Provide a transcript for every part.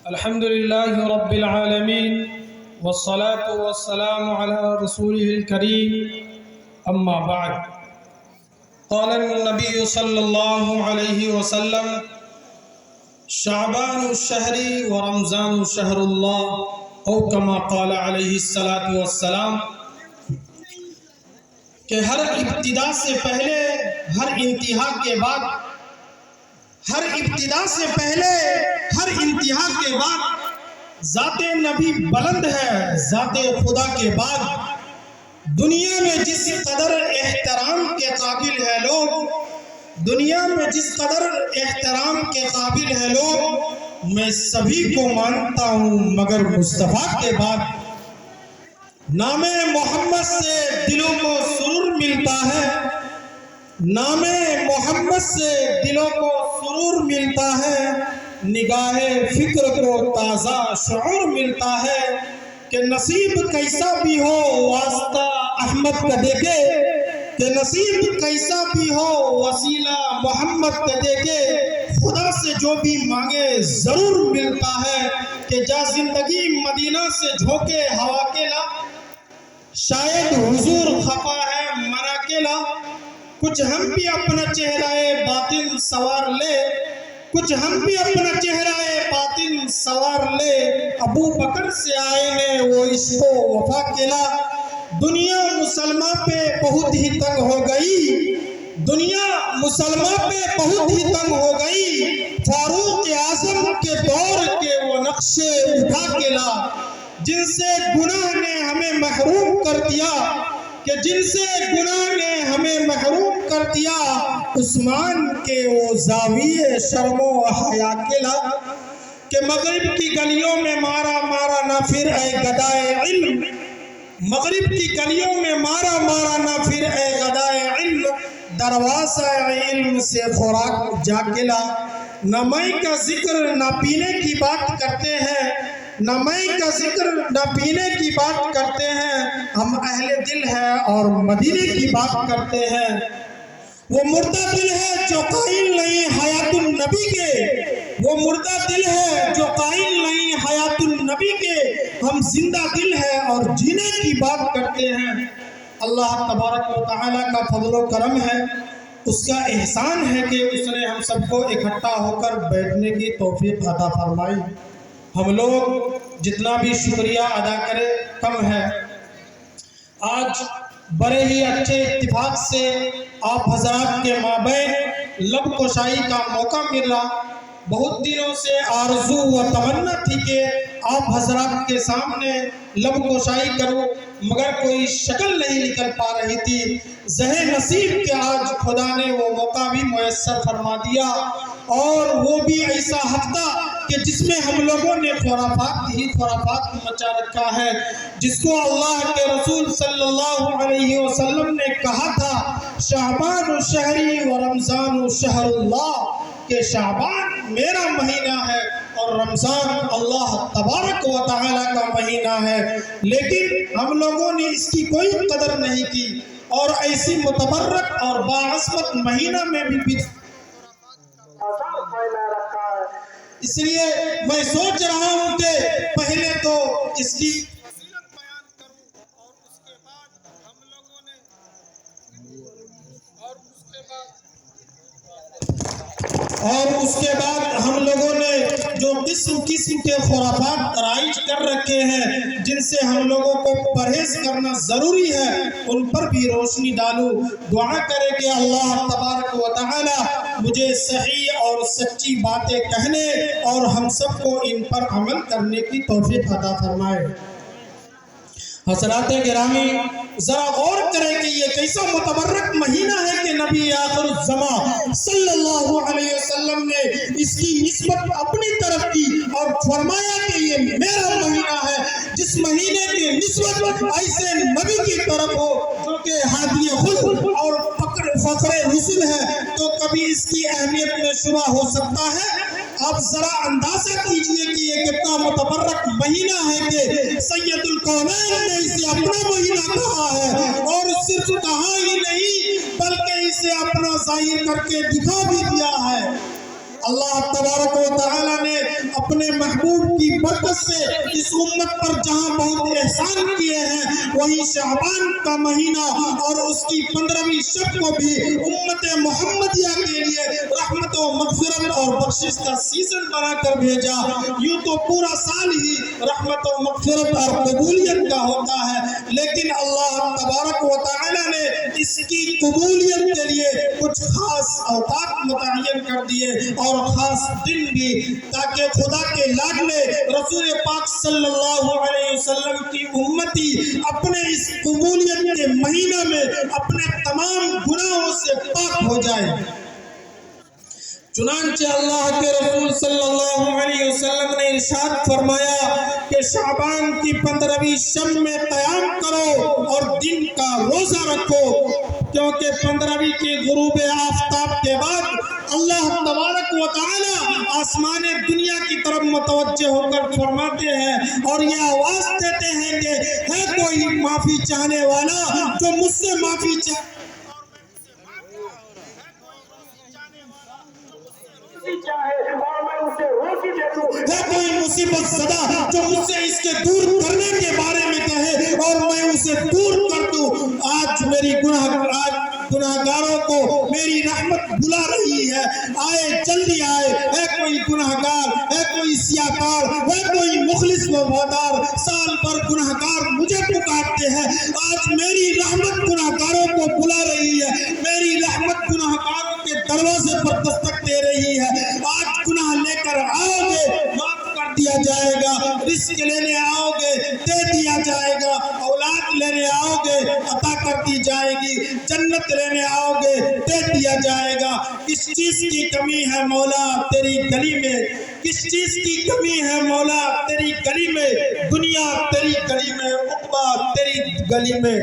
الحمد لله رب العالمين والصلاة والسلام على رسوله الكريم أما بعد قال النبي صلى الله عليه وسلم شعبان الشهر ورمضان شهر الله أو كما قال عليه الصلاة والسلام کہ ہر ابتدا سے پہلے ہر انتہا کے بعد ہر ابتدا سے پہلے ہر انتہا کے بعد ذات نبی بلند ہے، ذات خدا کے بعد دنیا میں جس قدر احترام کے قابل ہے لوگ دنیا میں جس قدر احترام کے قابل ہے لوگ میں سبھی کو مانتا ہوں مگر مصطفیٰ کے بعد نام محمد سے دلوں کو سرور ملتا ہے، نام محمد سے دلوں کو سرور ملتا ہے، نگاہ فکر کو تازہ شعور ملتا ہے کہ نصیب کیسا بھی ہو واسطہ احمد کا دیکھے، کہ نصیب کیسا بھی ہو وسیلہ محمد کا دیکھے، خدا سے جو بھی مانگے ضرور ملتا ہے کہ جا زندگی مدینہ سے جھونکے ہوا کے لا، شاید حضور خفا ہے مرا کے لا، کچھ ہم بھی اپنا چہرہ باطن سوار لے، کچھ ہم بھی اپنا چہرہ باطن سوار لے، ابو بکر سے آئے نے وہ اس کو وفا کلا، دنیا مسلمہ پہ بہت ہی تنگ ہو گئی، دنیا مسلمہ پہ بہت ہی تنگ ہو گئی، فاروق اعظم کے دور کے وہ نقشے اٹھا کے لا، جن سے گناہ نے ہمیں محروم کر دیا، کہ جن سے گناہ نے ہمیں محروم کر دیا، عثمان کے وہ زاویے شرم و حیا کے لا، کہ مغرب کی گلیوں میں مارا مارا نہ پھر اے گدائے علم، مغرب کی گلیوں میں مارا مارا نہ پھر اے گدائے علم، دروازہ علم سے خوراک جا کے لا، نہ مئی کا ذکر نہ پینے کی بات کرتے ہیں، نہ مئی کا ذکر نہ پینے کی بات کرتے ہیں، ہم اہل دل ہیں اور مدینے کی بات کرتے ہیں، وہ مردہ دل ہے جو قائل نہیں حیات النبی کے، وہ مردہ دل ہے جو قائل نہیں حیات النبی کے، ہم زندہ دل ہے اور جینے کی بات کرتے ہیں۔ اللہ تبارک و تعالیٰ کا فضل و کرم ہے، اس کا احسان ہے کہ اس نے ہم سب کو اکٹھا ہو کر بیٹھنے کی توفیق عطا فرمائی، ہم لوگ جتنا بھی شکریہ ادا کرے کم ہے۔ آج بڑے ہی اچھے اتفاق سے آپ حضرات کے مابین لب کشائی کا موقع ملا، بہت دنوں سے آرزو و تمنا تھی کہ آپ حضرات کے سامنے لب کشائی کروں، مگر کوئی شکل نہیں نکل پا رہی تھی، زہ نصیب کہ آج خدا نے وہ موقع بھی میسر فرما دیا، اور وہ بھی ایسا ہفتہ کہ جس میں ہم لوگوں نے خرافات ہی خرافات مچا رکھا ہے، جس کو اللہ کے رسول صلی اللہ علیہ وسلم نے کہا تھا شعبان الشہری و رمضان شہر اللہ، کہ شعبان میرا مہینہ ہے اور رمضان اللہ تبارک و تعالیٰ کا مہینہ ہے، لیکن ہم لوگوں نے اس کی کوئی قدر نہیں کی، اور ایسی متبرک اور باعظمت مہینہ میں بھی اس لیے میں سوچ رہا ہوں کہ پہلے تو اس کی فضیلت بیان کروں، اور اس کے بعد ہم لوگوں نے جو قسم قسم کے خرافات رائج کر رکھے ہیں، جن سے ہم لوگوں کو پرہیز کرنا ضروری ہے، ان پر بھی روشنی ڈالوں، دعا کرے کہ اللہ تبارک و تعالی مجھے صحیح اور سچی باتیں کہنے اور ہم سب کو ان پر عمل کرنے کی توفیق عطا فرمائے۔ حضرات گرامی، ذرا غور کریں کہ یہ کیسا متبرک مہینہ ہے کہ نبی آخر الزمان صلی اللہ علیہ وسلم نے اس کی نسبت اپنی طرف کی اور فرمایا کہ یہ میرا مہینہ ہے، جس مہینے کی نسبت ایسے نبی کی طرف ہو جو کہ ہادی خود اور فخر رسل ہے، تو کبھی اس کی اہمیت میں شبہ ہو سکتا ہے؟ آپ ذرا اندازہ کیجئے کہ یہ کتنا متبرک مہینہ ہے کہ سید القونین نے اسے اپنا مہینہ کہا ہے، اور صرف کہا ہی نہیں بلکہ اسے اپنا ظاہر کر کے دکھا بھی دیا ہے۔ اللہ تبارک و تعالی نے اپنے محبوب کی برکت سے اس امت پر جہاں بہت احسان کیے ہیں، وہیں شعبان کا مہینہ اور اس کی 15ویں شب کو بھی امت محمدیہ کے لیے رحمت و مغفرت اور بخشش کا سیزن بنا کر بھیجا۔ یوں تو پورا سال ہی رحمت و مغفرت اور قبولیت کا ہوتا ہے، لیکن اللہ تبارک و تعالی نے اس کی قبولیت کے لیے کچھ خاص اوقات متعین کر دیے اور خاص دن بھی، تاکہ خدا کے لاڈلے رسول پاک صلی اللہ علیہ وسلم کی امتی اپنے اس قبولیت کے مہینہ میں اپنے تمام گناہوں سے پاک ہو جائے۔ چنانچہ اللہ کے رسول صلی اللہ علیہ وسلم نے ارشاد فرمایا کہ شعبان کی 15ویں شب میں قیام کرو اور دن کا روزہ رکھو، کیونکہ 15ویں کے غروب آفتاب کے بعد اللہ تبارک و تعالی آسمان دنیا کی طرف متوجہ ہو کر فرماتے ہیں اور یہ آواز دیتے ہیں کہ ہے کوئی معافی چاہنے والا جو مجھ سے معافی چاہے اور میں اسے روزی دے دوں، ہے کوئی مصیبت زدہ جو مجھ سے اس کے دور کرنے کے بارے میں کہے اور میں اسے دور کر دوں۔ آج گناہگاروں کو میری رحمت بلا رہی ہے، آئے جلدی آئے۔ ہے کوئی گناہگار، ہے کوئی سیاکار، ہے کوئی مخلص وفادار، سال بھر گناہگار مجھے پکارتے ہیں، آج میری رحمت گناہگاروں کو بلا رہی ہے، میری رحمت گناہگاروں کے دروازے پر دستک دے رہی ہے۔ آج گناہ لے کر آؤ گے، معاف کر دیا جائے گا، رزق لینے آؤ گے، دے دیا جائے گا، اولاد لینے آؤ گے، عطا کر دی جائے گی، جنت لینے آؤ گے، دے دیا جائے گا۔ کس چیز کی کمی ہے مولا تیری گلی میں؟ کس چیز کی کمی ہے مولا تیری گلی میں؟ دنیا تیری گلی میں، عقبہ تیری گلی میں۔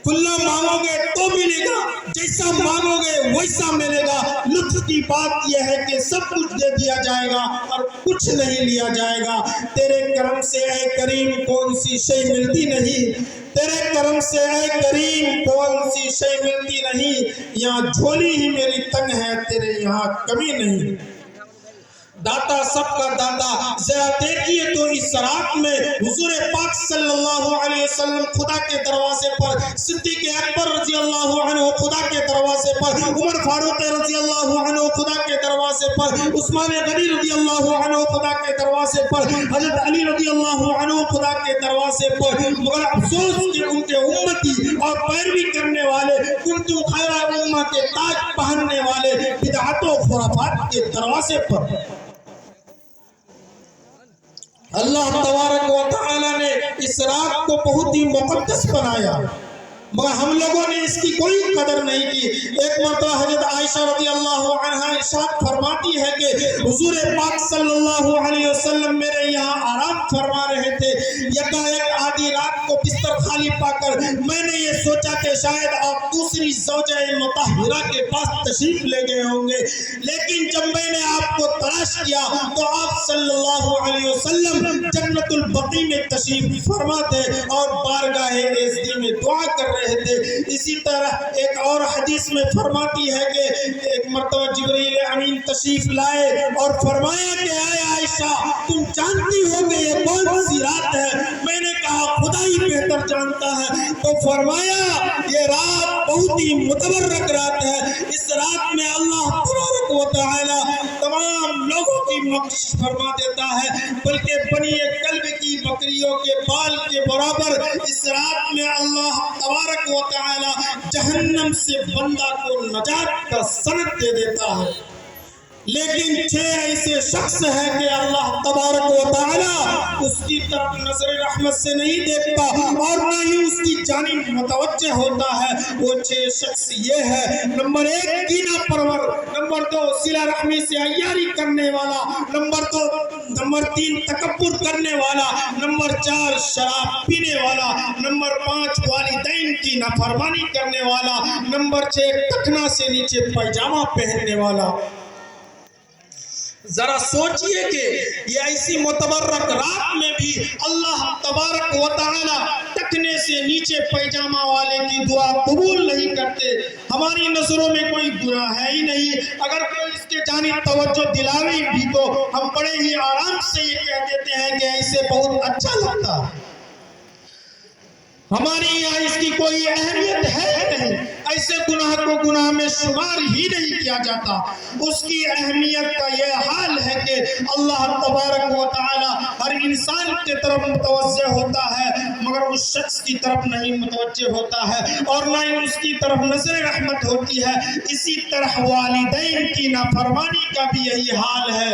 کھلا مانگو گے تو ملے گا، جیسا مانگو گے ویسا ملے گا۔ لطف کی بات یہ ہے کہ سب کچھ دے دیا جائے گا اور کچھ نہیں لیا جائے گا۔ تیرے کرم سے اے کریم کون سی شے ملتی نہیں، تیرے کرم سے اے کریم کون سی شے ملتی نہیں، یہاں جھولی ہی میری تنگ ہے، تیرے یہاں کمی نہیں۔ داتا سب کا داتا، ذرا دیکھیے تو اس رات میں حضور پاک صلی اللہ علیہ وسلم خدا کے دروازے پر، صدیق اکبر رضی اللہ عنہ خدا کے دروازے پر، عمر فاروق رضی اللہ عنہ خدا کے دروازے پر، عثمان غنی رضی اللہ عنہ خدا کے دروازے پر، حضرت علی رضی اللہ عنہ خدا کے دروازے پر، مگر افسوس کہ ان کے امتی اور پیروی کرنے والے، کنتم خیر امہ کے تاج پہننے والے بدعت و خرافات کے دروازے پر۔ اللہ تبارک و تعالی نے اس رات کو بہت ہی مقدس بنایا، مگر ہم لوگوں نے اس کی کوئی قدر نہیں کی۔ ایک مرتبہ حضرت عائشہ رضی اللہ عنہا ارشاد فرماتی ہے کہ حضور پاک صلی اللہ علیہ وسلم میرے یہاں آرام فرما رہے تھے، یکایک آدھی رات کو بستر خالی پا کر میں نے یہ سوچا کہ شاید آپ دوسری زوجہ مطہرہ کے پاس تشریف لے گئے ہوں گے، لیکن جب میں نے آپ کو تلاش کیا تو آپ صلی اللہ علیہ وسلم جنت البقیع میں تشریف فرما تھے اور بارگاہ عزت میں دعا کر رہے تھے۔ اسی طرح ایک اور حدیث میں فرماتی ہے کہ ایک مرتبہ جبرائیل امین تشریف لائے اور فرمایا کہ اے عائشہ تم جانتی ہو کہ یہ کون سی رات ہے؟ میں نے کہا خدا ہی بہتر جانتا ہے، تو فرمایا یہ رات بہت ہی متبرک رات ہے، اس رات میں اللہ تبارک و تعالی تمام لوگوں کی بخشش فرما دیتا ہے، بلکہ بنی کلب کی بکریوں کے بال کے برابر اس رات میں اللہ تبارک و تعالی جہنم سے بندہ کو نجات کا سند دے دیتا ہے۔ لیکن 6 ایسے شخص ہیں کہ اللہ تبارک و تعالی اس کی طرف نظر رحمت سے نہیں دیکھتا اور نہ ہی اس کی جانب متوجہ ہوتا ہے۔ وہ 6 شخص یہ ہے: نمبر 1 کینہ پرور، نمبر 2 صلہ رحمی سے عیاری کرنے والا، نمبر 3 تکبر کرنے والا، نمبر 4 شراب پینے والا، نمبر 5 والدین کی نافرمانی کرنے والا، نمبر 6 ٹخنا سے نیچے پائجامہ پہننے والا۔ ذرا سوچئے کہ یہ ایسی متبرک رات میں بھی اللہ تبارک و تعالی ٹکنے سے نیچے پیجامہ والے کی دعا قبول نہیں کرتے۔ ہماری نظروں میں کوئی گناہ ہے ہی نہیں، اگر کوئی اس کے جانب توجہ دلاوی بھی تو ہم بڑے ہی آرام سے یہ کہہ دیتے ہیں کہ ایسے بہت اچھا لگتا ہے۔ ہماری یہاں اس کی کوئی اہمیت ہے ہی نہیں، ایسے گناہ کو گناہ میں شمار ہی نہیں کیا جاتا۔ اس کی اہمیت کا یہ حال ہے کہ اللہ تبارک و تعالی ہر انسان کی طرف متوجہ ہوتا ہے مگر اس شخص کی طرف نہیں متوجہ ہوتا ہے اور نہ ہی اس کی طرف نظر رحمت ہوتی ہے۔ اسی طرح والدین کی نافرمانی کا بھی یہی حال ہے۔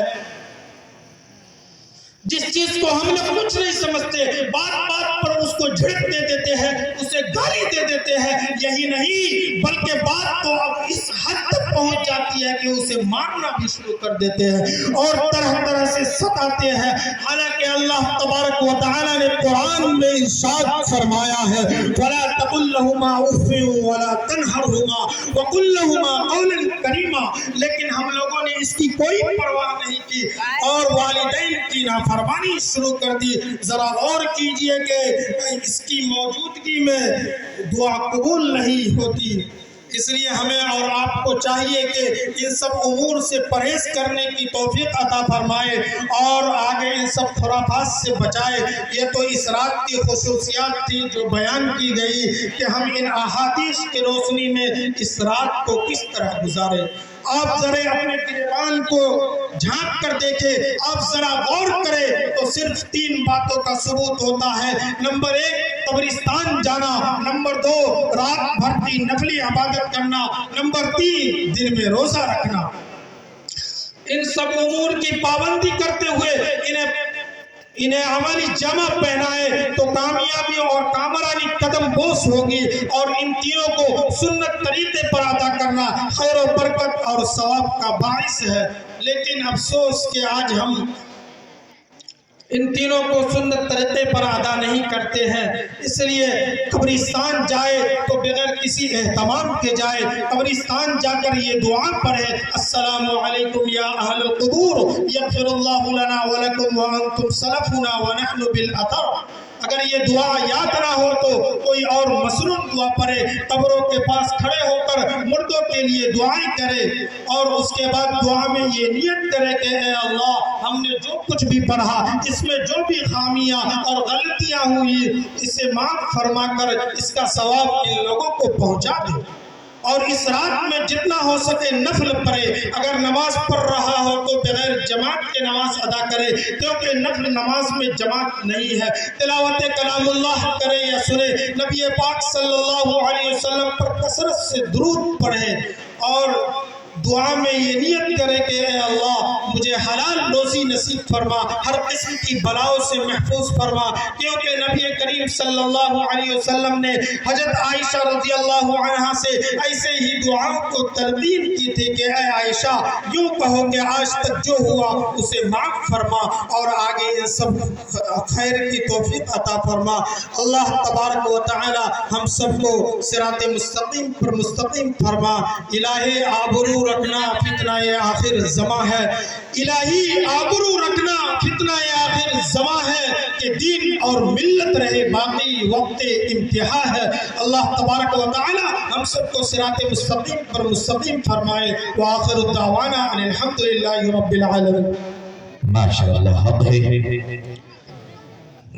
جس چیز کو ہم نے کچھ نہیں سمجھتے، بات بات پر اس کو جھڑک دے دیتے ہیں، اسے گالی دے دیتے ہیں، یہی نہیں بلکہ بات تو اب اس حد تک پہنچ جاتی ہے کہ اسے مارنا بھی شروع کر دیتے ہیں اور طرح طرح سے ستاتے ہیں۔ حالانکہ اللہ تبارک و تعالی نے قرآن میں ارشاد فرمایا ہے وَلَا تَقُلْ لَهُمَا أُفٍّ وَلَا تَنْهَرْهُمَا وَقُلْ لَهُمَا قَوْلًا كَرِيمًا، لیکن ہم لوگوں نے اس کی کوئی پرواہ نہیں کی اور والدین کی فرمانی شروع کر دی۔ ذرا غور کیجئے کہ اس کی موجودگی میں دعا قبول نہیں ہوتی۔ اس لیے ہمیں اور آپ کو چاہیے کہ ان سب امور سے پرہیز کرنے کی توفیق عطا فرمائے اور آگے ان سب خرافات سے بچائے۔ یہ تو اس رات کی خصوصیات تھی جو بیان کی گئی کہ ہم ان احادیث کی روشنی میں اس رات کو کس طرح گزارے۔ آپ ذرا اپنے گریبان کو جھانک کر دیکھیں، آپ ذرا غور کریں تو صرف 3 باتوں کا ثبوت ہوتا ہے۔ نمبر 1 قبرستان جانا، نمبر 2 رات بھر کی نفلی عبادت کرنا، نمبر 3 دن میں روزہ رکھنا۔ ان سب امور کی پابندی کرتے ہوئے انہیں عملی جامہ پہنائے تو کامیابی اور کامرانی قدم بوس ہوگی، اور ان تینوں کو سنت طریقے پر ادا کرنا خیر و برکت اور ثواب کا باعث ہے۔ لیکن افسوس کہ آج ہم ان تینوں کو سنت طریقے پر ادا نہیں کرتے ہیں، اس لیے قبرستان جائے تو بغیر کسی اہتمام کے جائے، قبرستان جا کر یہ دعا پڑھے السلام علیکم یا اہل القبور یغفر اللہ لنا ولکم وانتم سلفنا ونحن بالاثر۔ اگر یہ دعا یاد نہ ہو تو کوئی اور مسنون دعا پڑھے، قبروں کے پاس کھڑے ہو کر مردوں کے لیے دعائیں کرے اور اس کے بعد دعا میں یہ نیت کرے کہ اے اللہ ہم نے جو کچھ بھی پڑھا اس میں جو بھی خامیاں اور غلطیاں ہوئی اسے معاف فرما کر اس کا ثواب ان لوگوں کو پہنچا دے، اور اس رات میں جتنا ہو سکے نفل پڑھے۔ اگر نماز پڑھ رہا ہو تو بغیر جماعت کے نماز ادا کرے، کیونکہ نفل نماز میں جماعت نہیں ہے۔ تلاوت کلام اللہ کرے یا سنے، نبی پاک صلی اللہ علیہ وسلم پر کثرت سے درود پڑھے اور دعا میں یہ نیت کرے کہ اے اللہ مجھے حلال روزی نصیب فرما، ہر قسم کی بلاؤں سے محفوظ فرما، کیونکہ نبی کریم صلی اللہ علیہ وسلم نے حضرت عائشہ رضی اللہ عنہا سے ایسے ہی دعاؤں کو تلقین کی تھی کہ اے عائشہ یوں کہو کہ آج تک جو ہوا اسے معاف فرما اور آگے یہ سب خیر کی توفیق عطا فرما۔ اللہ تبارک و تعالی ہم سب کو صراط مستقیم پر مستقیم فرما۔ الہی آبرو رکھنا فتنہ آخر زمان ہے، الہی آبرو رکھنا فتنہ آخر زمان ہے کہ دین اور ملت رہے باقی وقت امتحا ہے۔ اللہ تبارک و تعالی ہم سب کو صراط مستقیم پر مستقیم فرمائے۔ وآخر دعوانا ان الحمدللہ رب العالمین۔ ماشاءاللہ